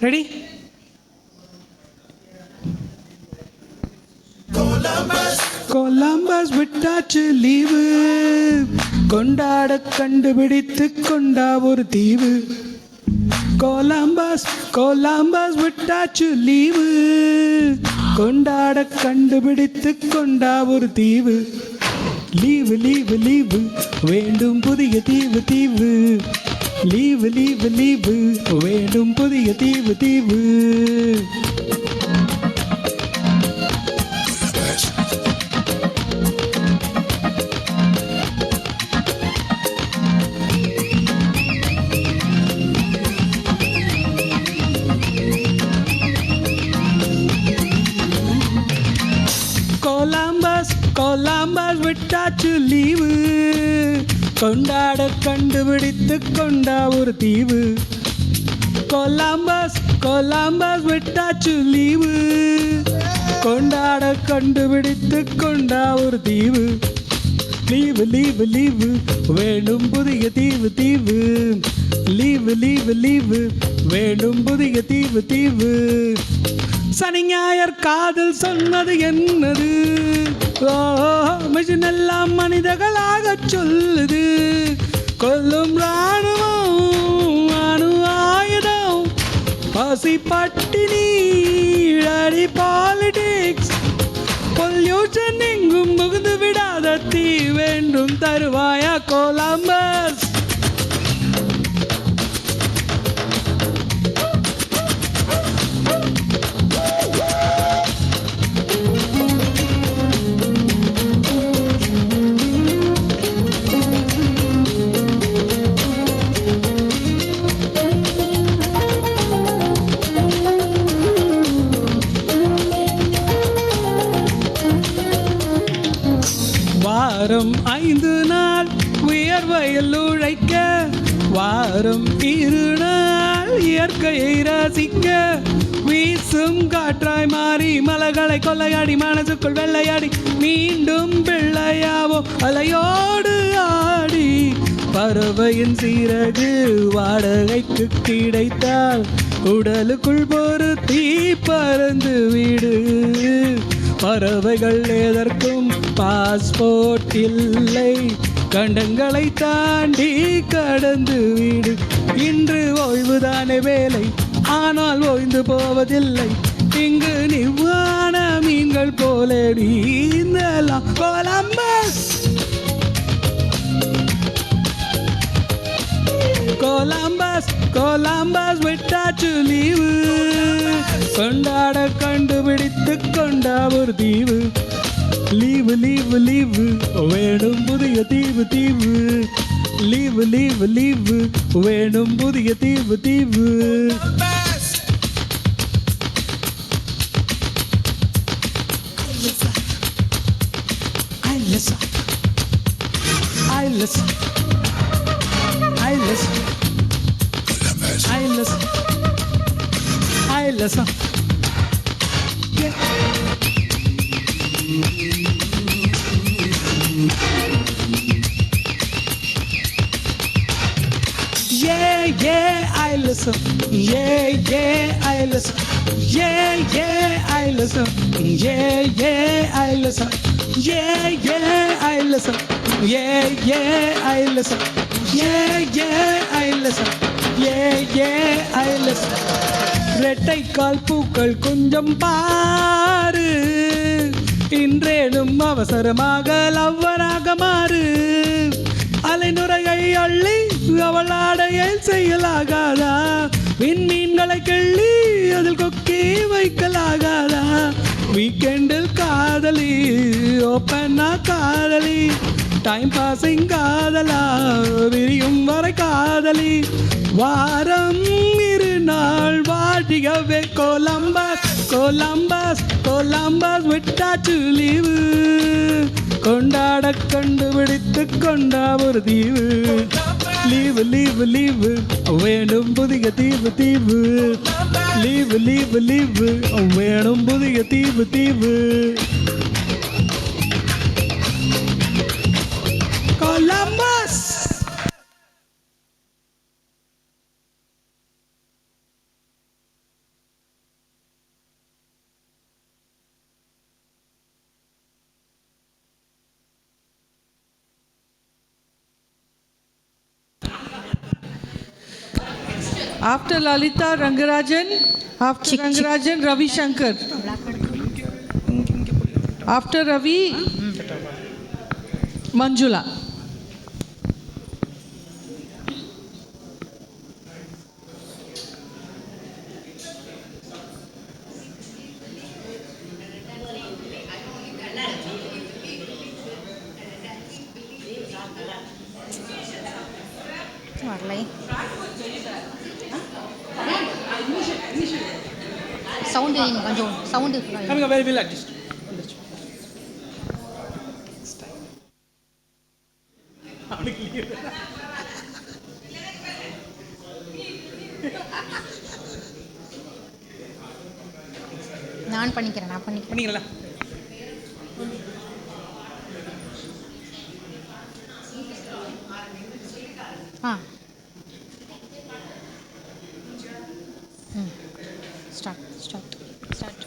Ready? Columbus விட்டாச்சு leave, கொண்டாட கண்டுபிடித்து கொண்டா ஒரு தீவு. கொலம்பஸ் கொலம்பஸ் விட்டாச்சு லீவு, கொண்டாட கண்டுபிடித்து கொண்டா ஒரு தீவு. லீவு லீவு லீவு வேண்டும் புதிய தீவு தீவு. லீவு லீவு லீவு வேண்டும் புதிய தீவு தீவு. கொலம்பஸ் கொலம்பஸ் விட்டாச்சு லீவு, கொண்டாட கண்டுபிடித்து கொண்டா ஒரு தீவு. கொலம்பஸ் கொலம்பஸ் விட்டாச்சு லீவு, கொண்டாட கண்டுபிடித்து கொண்டா ஒரு தீவு. லீவு லீவு லீவு வேண்டும் புதிய தீவு தீவு. லீவு லீவு லீவு வேண்டும் புதிய தீவு தீவு. சனி ஞாயர் காதல் சொன்னது என்னது? மிஷின் எல்லாம் மனிதர்களாக சொல்லுது. கொல்லும் ராணுவம் அணு ஆயுதம், பசி பட்டினி அடி பாலிடிக்ஸ், பொல்யூஷன் எங்கும் முகுந்து விடாத தீ வேண்டும் தருவாயா கொலம்பஸ்? வாரம் 5 நாள் உயர்வையில் உழைக்க, வாரம் 2 நாள் இயற்கையை ரசிக்க, வீசும் காற்றாய் மாறி மலர்களை கொள்ளையாடி மனசுக்குள் வெள்ளையாடி மீண்டும் பிள்ளையாவோ அலையோடு ஆடி. பறவையின் சீரகு வாடகைக்கு கிடைத்தால் உடலுக்குள் பொருத்தி பறந்து விடு. பறவைகள் எதற்கும் பாஸ்போர்ட் இல்லை, கண்டங்களை தாண்டி கடந்து விடு. இன்று ஓய்வுதானே வேலை, ஆனால் ஓய்ந்து போவதில்லை. இங்கு நிவான மீன்கள் போல நீந்தலாம். கொலம்பஸ் கொலம்பஸ் கொலம்பஸ் விட்டாச்சு லீவு, கொண்டாட கண்டுபிடித்து கொண்டா ஒரு தீவு. லீவு லீவு லீவு வேணும் புதிய தீவு தீவு. லீவு லீவு லீவு வேணும் புதிய தீவு தீவு. I listen. I listen. I listen. I listen. I listen. Yeah. Yeah, yeah, I listen. Yeah, yeah, I listen. Yeah, yeah, I listen. Yeah, yeah, I listen. Yeah, yeah, I listen. Yeah, yeah, I listen. Yeah, yeah, I listen. Yeah, yeah, I listen. ரெட்டை கால் பூக்கள் கொஞ்சம் பாரு, இன்றேனும் அவசரமாக லவ்வராக மாறு. அலைநுரையை அள்ளி அவள் ஆடையை செய்யலாகாதா? விண்மீன்களை கிள்ளி அதில் கொக்கி வைக்கலாகாதா? வீக்கெண்டில் காதலி, ஓப்பனா காதலி, டைம் பாசிங் காதலா, விரியும் வரை காதலி. வாரம் 2 நாள் வாடிகவே கொலம்பஸ் கொலம்பஸ் கொலம்பஸ் விட்டாச்சு லீவு, கொண்டாட கண்டுபிடித்து கொண்டா ஒரு தீவு. லீவு லீவு லீவு வேண்டும் புதிய தீவு தீவு. லீவு லீவு லீவு வேணும் புதிய தீவு தீவு. Columbus. After Lalita, Rangarajan. After Rangarajan, Ravi Shankar. After Ravi, Manjula. வரலை. சவுண்டு கொஞ்சம் sound Coming very well at this. நான் பண்ணிக்கிறேன் பண்ணீங்களா? ஆ ஸ்டார்ட்